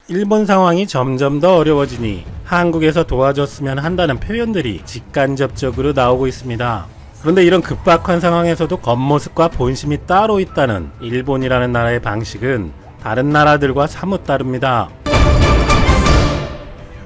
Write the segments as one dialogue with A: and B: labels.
A: 일본 상황이 점점 더 어려워지니 한국에서 도와줬으면 한다는 표현들이 직간접적으로 나오고 있습니다. 그런데 이런 급박한 상황에서도 겉모습과 본심이 따로 있다는 일본이라는 나라의 방식은 다른 나라들과 사뭇 다릅니다.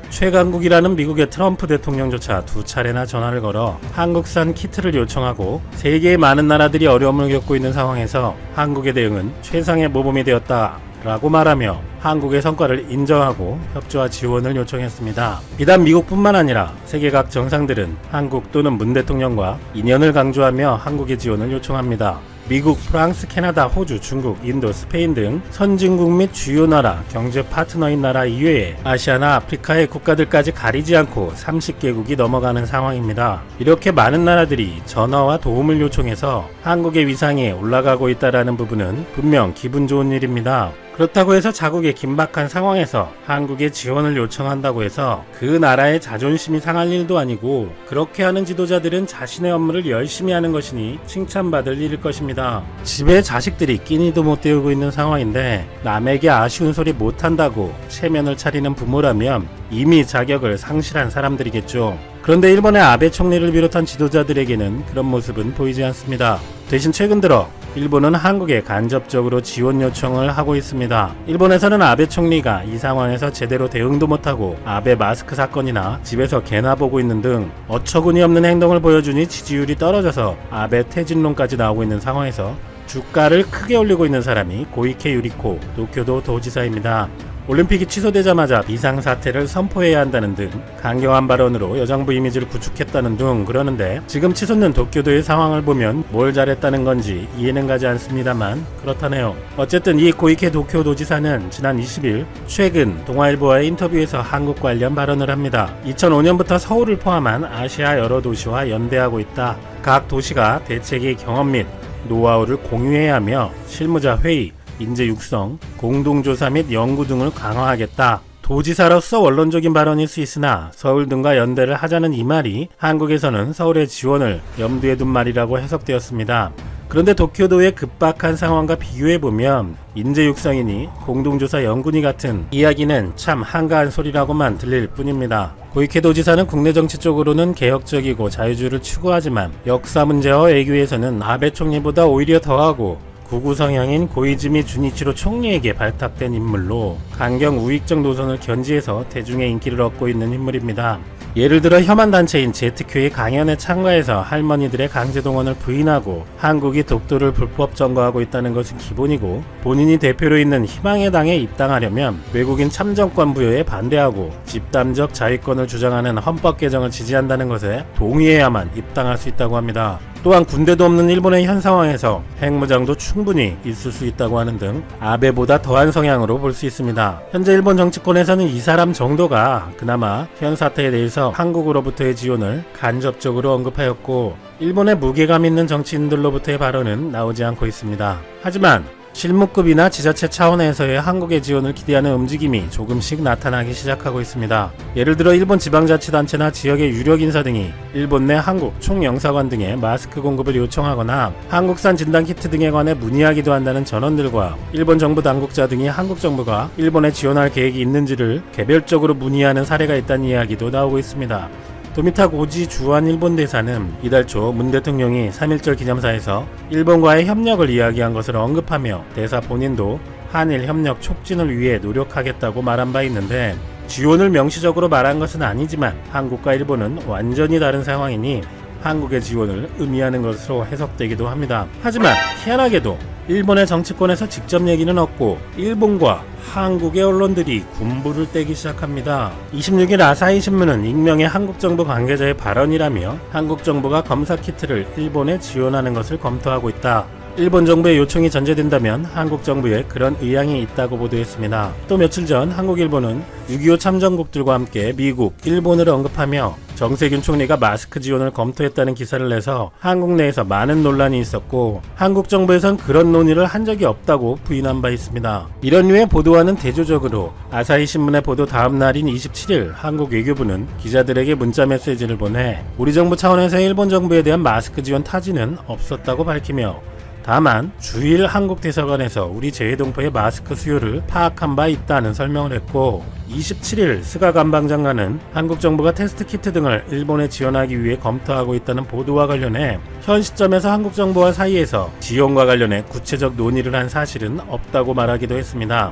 A: 최강국이라는 미국의 트럼프 대통령조차 2차례나 전화를 걸어 한국산 키트를 요청하고 세계의 많은 나라들이 어려움을 겪고 있는 상황에서 한국의 대응은 최상의 모범이 되었다 라고 말하며 한국의 성과를 인정하고 협조와 지원을 요청했습니다. 비단 미국뿐만 아니라 세계 각 정상들은 한국 또는 문 대통령과 인연을 강조하며 한국의 지원을 요청합니다. 미국, 프랑스, 캐나다, 호주, 중국, 인도, 스페인 등 선진국 및 주요 나라, 경제 파트너인 나라 이외에 아시아나 아프리카의 국가들까지 가리지 않고 30개국이 넘어가는 상황입니다. 이렇게 많은 나라들이 전화와 도움을 요청해서 한국의 위상이 올라가고 있다는 부분은 분명 기분 좋은 일입니다. 그렇다고 해서 자국의 긴박한 상황에서 한국의 지원을 요청한다고 해서 그 나라의 자존심이 상할 일도 아니고, 그렇게 하는 지도자들은 자신의 업무를 열심히 하는 것이니 칭찬받을 일일 것입니다. 집에 자식들이 끼니도 못 때우고 있는 상황인데 남에게 아쉬운 소리 못한다고 체면을 차리는 부모라면 이미 자격을 상실한 사람들이겠죠. 그런데 일본의 아베 총리를 비롯한 지도자들에게는 그런 모습은 보이지 않습니다. 대신 최근 들어 일본은 한국에 간접적으로 지원 요청을 하고 있습니다. 일본에서는 아베 총리가 이 상황에서 제대로 대응도 못하고 아베 마스크 사건이나 집에서 개나 보고 있는 등 어처구니 없는 행동을 보여주니 지지율이 떨어져서 아베 퇴진론까지 나오고 있는 상황에서 주가를 크게 올리고 있는 사람이 고이케 유리코 도쿄도 도지사입니다. 올림픽이 취소되자마자 비상사태를 선포해야 한다는 등 강경한 발언으로 여정부 이미지를 구축했다는 등 그러는데, 지금 치솟는 도쿄도의 상황을 보면 뭘 잘했다는 건지 이해는 가지 않습니다만 그렇다네요. 어쨌든 이 고이케 도쿄도지사는 지난 20일 최근 동아일보와의 인터뷰에서 한국 관련 발언을 합니다. 2005년부터 서울을 포함한 아시아 여러 도시와 연대하고 있다. 각 도시가 대책의 경험 및 노하우를 공유해야 하며 실무자 회의, 인재 육성, 공동조사 및 연구 등을 강화하겠다. 도지사로서 원론적인 발언일 수 있으나 서울 등과 연대를 하자는 이 말이 한국에서는 서울의 지원을 염두에 둔 말이라고 해석되었습니다. 그런데 도쿄도의 급박한 상황과 비교해보면 인재 육성이니 공동조사 연구니 같은 이야기는 참 한가한 소리라고만 들릴 뿐입니다. 고이케 도지사는 국내 정치 쪽으로는 개혁적이고 자유주의를 추구하지만 역사 문제와 외교에서는 아베 총리보다 오히려 더하고 구구 성향인 고이즈미 주니치로 총리에게 발탁된 인물로 강경 우익적 노선을 견지해서 대중의 인기를 얻고 있는 인물입니다. 예를 들어 혐한 단체인 ZQ의 강연에 참가해서 할머니들의 강제동원을 부인하고 한국이 독도를 불법 점거하고 있다는 것은 기본이고, 본인이 대표로 있는 희망의 당에 입당하려면 외국인 참정권 부여에 반대하고 집단적 자위권을 주장하는 헌법 개정을 지지한다는 것에 동의해야만 입당할 수 있다고 합니다. 또한 군대도 없는 일본의 현 상황에서 핵무장도 충분히 있을 수 있다고 하는 등 아베보다 더한 성향으로 볼 수 있습니다. 현재 일본 정치권에서는 이 사람 정도가 그나마 현 사태에 대해서 한국으로부터의 지원을 간접적으로 언급하였고, 일본의 무게감 있는 정치인들로부터의 발언은 나오지 않고 있습니다. 하지만 실무급이나 지자체 차원에서의 한국의 지원을 기대하는 움직임이 조금씩 나타나기 시작하고 있습니다. 예를 들어 일본 지방자치단체나 지역의 유력 인사 등이 일본 내 한국 총영사관 등에 마스크 공급을 요청하거나 한국산 진단키트 등에 관해 문의하기도 한다는 전원들과 일본 정부 당국자 등이 한국 정부가 일본에 지원할 계획이 있는지를 개별적으로 문의하는 사례가 있다는 이야기도 나오고 있습니다. 도미타 고지 주한 일본 대사는 이달 초 문 대통령이 3.1절 기념사에서 일본과의 협력을 이야기한 것을 언급하며 대사 본인도 한일 협력 촉진을 위해 노력하겠다고 말한 바 있는데, 지원을 명시적으로 말한 것은 아니지만 한국과 일본은 완전히 다른 상황이니 한국의 지원을 의미하는 것으로 해석되기도 합니다. 하지만 희한하게도 일본의 정치권에서 직접 얘기는 없고 일본과 한국의 언론들이 군부를 떼기 시작합니다. 26일 아사히 신문은 익명의 한국 정부 관계자의 발언이라며 한국 정부가 검사 키트를 일본에 지원하는 것을 검토하고 있다. 일본 정부의 요청이 전제된다면 한국 정부에 그런 의향이 있다고 보도했습니다. 또 며칠 전 한국 일본은 6.25 참전국들과 함께 미국, 일본을 언급하며 정세균 총리가 마스크 지원을 검토했다는 기사를 내서 한국 내에서 많은 논란이 있었고, 한국 정부에선 그런 논의를 한 적이 없다고 부인한 바 있습니다. 이런 류의 보도와는 대조적으로 아사히 신문의 보도 다음 날인 27일 한국 외교부는 기자들에게 문자 메시지를 보내 우리 정부 차원에서 일본 정부에 대한 마스크 지원 타지는 없었다고 밝히며, 다만 주일 한국 대사관에서 우리 재외동포의 마스크 수요를 파악한 바 있다는 설명을 했고, 27일 스가 관방장관은 한국 정부가 테스트 키트 등을 일본에 지원하기 위해 검토하고 있다는 보도와 관련해 현 시점에서 한국 정부와 사이에서 지원과 관련해 구체적 논의를 한 사실은 없다고 말하기도 했습니다.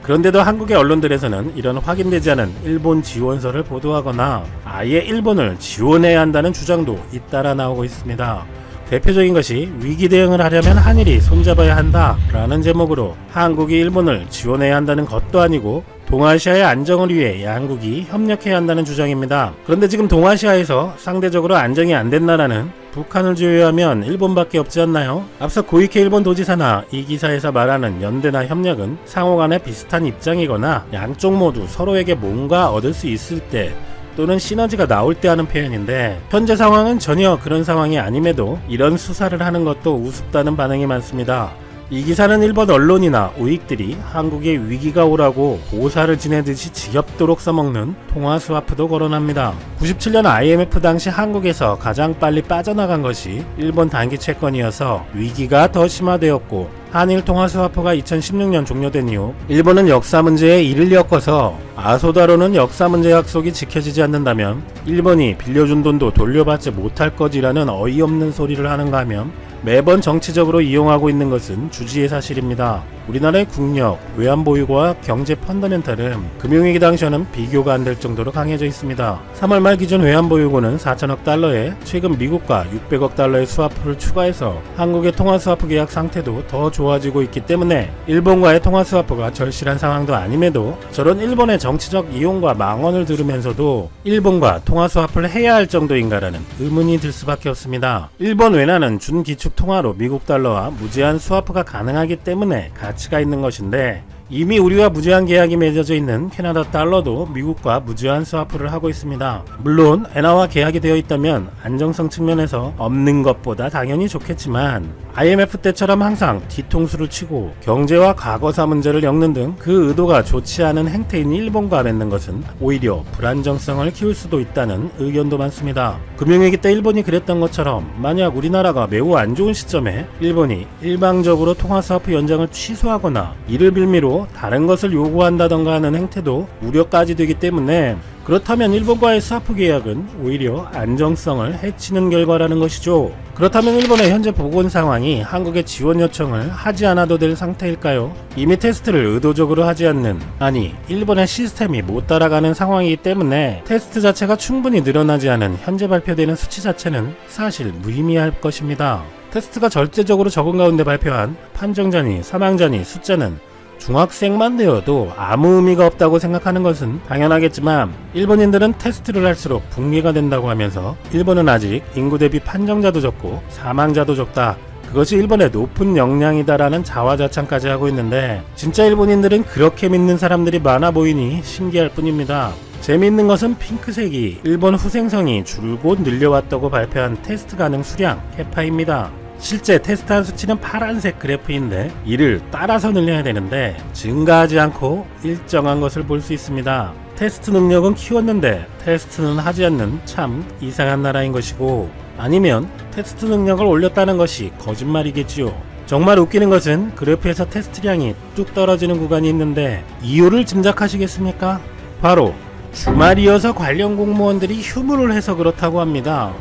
A: 그런데도 한국의 언론들에서는 이런 확인되지 않은 일본 지원서를 보도하거나 아예 일본을 지원해야 한다는 주장도 잇따라 나오고 있습니다. 대표적인 것이 위기 대응을 하려면 한일이 손잡아야 한다 라는 제목으로 한국이 일본을 지원해야 한다는 것도 아니고 동아시아의 안정을 위해 양국이 협력해야 한다는 주장입니다. 그런데 지금 동아시아에서 상대적으로 안정이 안 된 나라는 북한을 제외하면 일본밖에 없지 않나요? 앞서 고이케 일본 도지사나 이 기사에서 말하는 연대나 협력은 상호간에 비슷한 입장이거나 양쪽 모두 서로에게 뭔가 얻을 수 있을 때 또는 시너지가 나올 때 하는 표현인데, 현재 상황은 전혀 그런 상황이 아님에도 이런 수사를 하는 것도 우습다는 반응이 많습니다. 이 기사는 일본 언론이나 우익들이 한국에 위기가 오라고 보살을 지내듯이 지겹도록 써먹는 통화 스와프도 거론합니다. 97년 IMF 당시 한국에서 가장 빨리 빠져나간 것이 일본 단기 채권이어서 위기가 더 심화되었고, 한일 통화 스와프가 2016년 종료된 이후 일본은 역사 문제에 이를 엮어서 아소다로는 역사 문제 약속이 지켜지지 않는다면 일본이 빌려준 돈도 돌려받지 못할 거지라는 어이없는 소리를 하는가 하면 매번 정치적으로 이용하고 있는 것은 주지의 사실입니다. 우리나라의 국력, 외환보유고와 경제 펀더멘탈은 금융위기 당시와는 비교가 안 될 정도로 강해져 있습니다. 3월 말 기준 외환보유고는 4천억 달러에 최근 미국과 600억 달러의 스와프를 추가해서 한국의 통화스와프 계약 상태도 더 좋아지고 있기 때문에 일본과의 통화스와프가 절실한 상황도 아님에도 저런 일본의 정치적 이용과 망언을 들으면서도 일본과 통화스와프를 해야 할 정도인가라는 의문이 들 수밖에 없습니다. 일본 외환은 준기축 통화로 미국 달러와 무제한 스와프가 가능하기 때문에 가치가 있는 것인데, 이미 우리와 무제한 계약이 맺어져 있는 캐나다 달러도 미국과 무제한 스와프를 하고 있습니다. 물론 엔화와 계약이 되어 있다면 안정성 측면에서 없는 것보다 당연히 좋겠지만, IMF 때처럼 항상 뒤통수를 치고 경제와 과거사 문제를 엮는 등 그 의도가 좋지 않은 행태인 일본과 맺는 것은 오히려 불안정성을 키울 수도 있다는 의견도 많습니다. 금융위기 때 일본이 그랬던 것처럼 만약 우리나라가 매우 안 좋은 시점에 일본이 일방적으로 통화스와프 연장을 취소하거나 이를 빌미로 다른 것을 요구한다던가 하는 행태도 우려까지 되기 때문에, 그렇다면 일본과의 스와프 계약은 오히려 안정성을 해치는 결과라는 것이죠. 그렇다면 일본의 현재 보건 상황이 한국의 지원 요청을 하지 않아도 될 상태일까요? 이미 테스트를 의도적으로 하지 않는, 아니 일본의 시스템이 못 따라가는 상황이기 때문에 테스트 자체가 충분히 늘어나지 않은 현재 발표되는 수치 자체는 사실 무의미할 것입니다. 테스트가 절대적으로 적은 가운데 발표한 판정자니 사망자니 숫자는 중학생만 되어도 아무 의미가 없다고 생각하는 것은 당연하겠지만, 일본인들은 테스트를 할수록 붕괴가 된다고 하면서 일본은 아직 인구 대비 판정자도 적고 사망자도 적다, 그것이 일본의 높은 역량이다라는 자화자찬까지 하고 있는데, 진짜 일본인들은 그렇게 믿는 사람들이 많아 보이니 신기할 뿐입니다. 재미있는 것은 핑크색이 일본 후생성이 줄곧 늘려왔다고 발표한 테스트 가능 수량 해파입니다. 실제 테스트한 수치는 파란색 그래프인데 이를 따라서 늘려야 되는데 증가하지 않고 일정한 것을 볼 수 있습니다. 테스트 능력은 키웠는데 테스트는 하지 않는 참 이상한 나라인 것이고, 아니면 테스트 능력을 올렸다는 것이 거짓말이겠지요. 정말 웃기는 것은 그래프에서 테스트량이 뚝 떨어지는 구간이 있는데 이유를 짐작하시겠습니까? 바로 주말이어서 관련 공무원들이 휴무를 해서 그렇다고 합니다.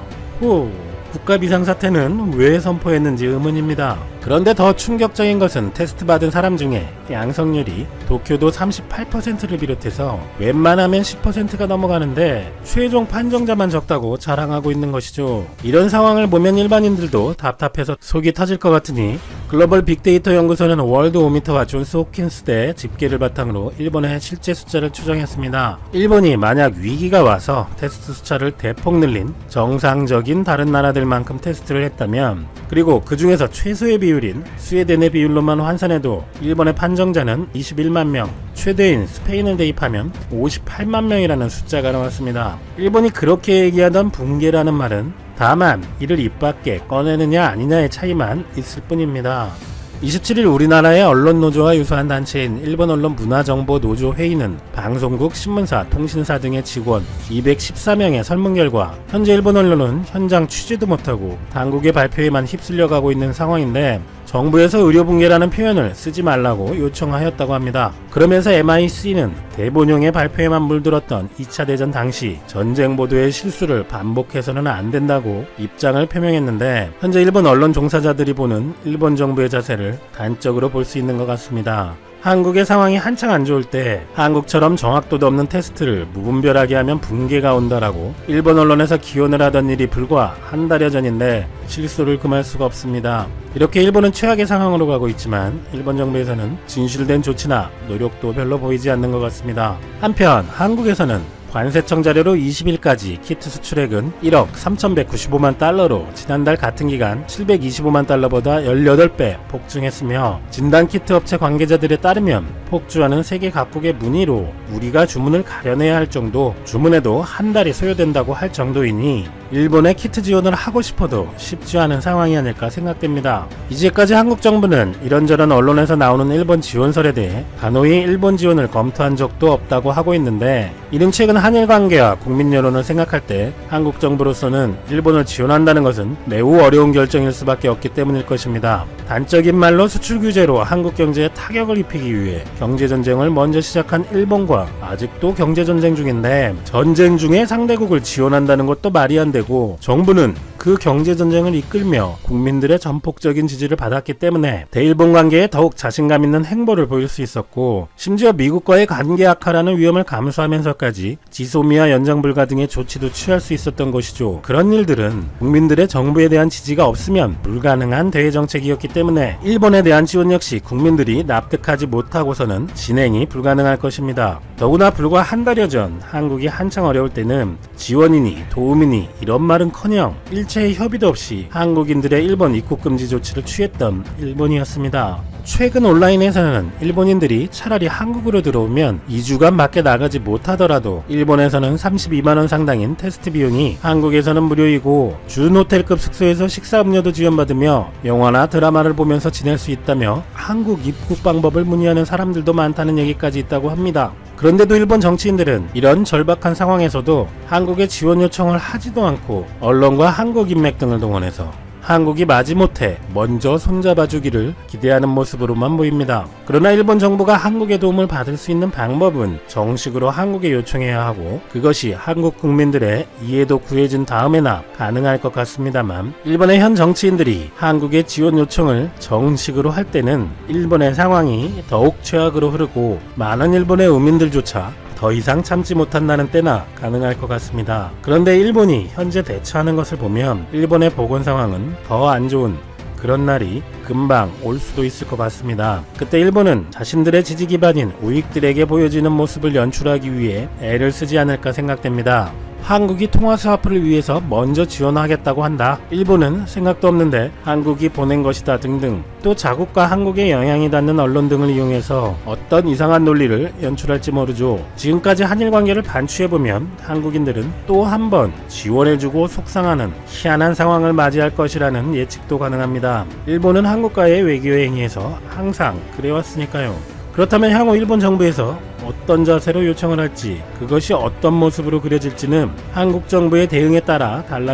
A: 국가 비상사태는 왜 선포했는지 의문입니다. 그런데 더 충격적인 것은 테스트 받은 사람 중에 양성률이 도쿄도 38%를 비롯해서 웬만하면 10%가 넘어가는데 최종 판정자만 적다고 자랑하고 있는 것이죠. 이런 상황을 보면 일반인들도 답답해서 속이 터질 것 같으니 글로벌 빅데이터 연구소는 월드 오미터와 존스 홉킨스대 집계를 바탕으로 일본의 실제 숫자를 추정했습니다. 일본이 만약 위기가 와서 테스트 숫자를 대폭 늘린 정상적인 다른 나라들만큼 테스트를 했다면, 그리고 그 중에서 최소의 비율인 스웨덴의 비율로만 환산해도 일본의 판정자는 21만 명, 최대인 스페인을 대입하면 58만 명이라는 숫자가 나왔습니다. 일본이 그렇게 얘기하던 붕괴라는 말은 다만 이를 입 밖에 꺼내느냐 아니냐의 차이만 있을 뿐입니다. 27일 우리나라의 언론노조와 유사한 단체인 일본 언론 문화정보노조 회의는 방송국, 신문사, 통신사 등의 직원 214명의 설문 결과 현재 일본 언론은 현장 취재도 못하고 당국의 발표에만 휩쓸려가고 있는 상황인데, 정부에서 의료붕괴라는 표현을 쓰지 말라고 요청하였다고 합니다. 그러면서 MI6는 대본용의 발표에만 물들었던 2차 대전 당시 전쟁 보도의 실수를 반복해서는 안 된다고 입장을 표명했는데, 현재 일본 언론 종사자들이 보는 일본 정부의 자세를 단적으로 볼 수 있는 것 같습니다. 한국의 상황이 한창 안 좋을 때 한국처럼 정확도도 없는 테스트를 무분별하게 하면 붕괴가 온다라고 일본 언론에서 기원을 하던 일이 불과 한 달여 전인데 실소를 금할 수가 없습니다. 이렇게 일본은 최악의 상황으로 가고 있지만 일본 정부에서는 진실된 조치나 노력도 별로 보이지 않는 것 같습니다. 한편 한국에서는 관세청 자료로 20일까지 키트 수출액은 1억 3,195만 달러로 지난달 같은 기간 725만 달러보다 18배 폭증했으며, 진단키트 업체 관계자들에 따르면 폭주하는 세계 각국의 문의로 우리가 주문을 가려내야 할 정도, 주문에도 한 달이 소요된다고 할 정도이니 일본에 키트 지원을 하고 싶어도 쉽지 않은 상황이 아닐까 생각됩니다. 이제까지 한국 정부는 이런저런 언론에서 나오는 일본 지원설에 대해 단호히 일본 지원을 검토한 적도 없다고 하고 있는데, 이는 최근 한일 관계와 국민 여론을 생각할 때 한국 정부로서는 일본을 지원한다는 것은 매우 어려운 결정일 수밖에 없기 때문일 것입니다. 단적인 말로 수출 규제로 한국 경제에 타격을 입히기 위해 경제전쟁을 먼저 시작한 일본과 아직도 경제전쟁 중인데, 전쟁 중에 상대국을 지원한다는 것도 말이 안 되고, 정부는 그 경제전쟁을 이끌며 국민들의 전폭적인 지지를 받았기 때문에 대일본 관계에 더욱 자신감 있는 행보를 보일 수 있었고, 심지어 미국과의 관계 악화라는 위험을 감수하면서까지 지소미아 연장 불가 등의 조치도 취할 수 있었던 것이죠. 그런 일들은 국민들의 정부에 대한 지지가 없으면 불가능한 대외 정책이었기 때문에 일본에 대한 지원 역시 국민들이 납득하지 못하고서는 진행이 불가능할 것입니다. 더구나 불과 한 달여 전 한국이 한창 어려울 때는 지원이니 도움이니 이런 말은커녕 일체의 협의도 없이 한국인들의 일본 입국 금지 조치를 취했던 일본이었습니다. 최근 온라인에서는 일본인들이 차라리 한국으로 들어오면 2주간 밖에 나가지 못하더라도 일본에서는 32만원 상당인 테스트 비용이 한국에서는 무료이고, 준 호텔급 숙소에서 식사 음료도 지원받으며 영화나 드라마를 보면서 지낼 수 있다며 한국 입국 방법을 문의하는 사람들도 많다는 얘기까지 있다고 합니다. 그런데도 일본 정치인들은 이런 절박한 상황에서도 한국에 지원 요청을 하지도 않고 언론과 한국인맥 등을 동원해서 한국이 마지못해 먼저 손잡아주기를 기대하는 모습으로만 보입니다. 그러나 일본 정부가 한국의 도움을 받을 수 있는 방법은 정식으로 한국에 요청해야 하고, 그것이 한국 국민들의 이해도 구해진 다음에나 가능할 것 같습니다만, 일본의 현 정치인들이 한국의 지원 요청을 정식으로 할 때는 일본의 상황이 더욱 최악으로 흐르고 많은 일본의 의민들조차 더 이상 참지 못한다는 때나 가능할 것 같습니다. 그런데 일본이 현재 대처하는 것을 보면 일본의 보건 상황은 더 안 좋은 그런 날이 금방 올 수도 있을 것 같습니다. 그때 일본은 자신들의 지지 기반인 우익들에게 보여지는 모습을 연출하기 위해 애를 쓰지 않을까 생각됩니다. 한국이 통화 스와프를 위해서 먼저 지원하겠다고 한다, 일본은 생각도 없는데 한국이 보낸 것이다 등등, 또 자국과 한국에 영향이 닿는 언론 등을 이용해서 어떤 이상한 논리를 연출할지 모르죠. 지금까지 한일 관계를 반추해보면 한국인들은 또 한 번 지원해주고 속상하는 희한한 상황을 맞이할 것이라는 예측도 가능합니다. 일본은 한국과의 외교 행위에서 항상 그래왔으니까요. 그렇다면 향후 일본 정부에서 어떤 자세로 요청을 할지, 그것이 어떤 모습으로 그려질지는 한국 정부의 대응에 따라 달라질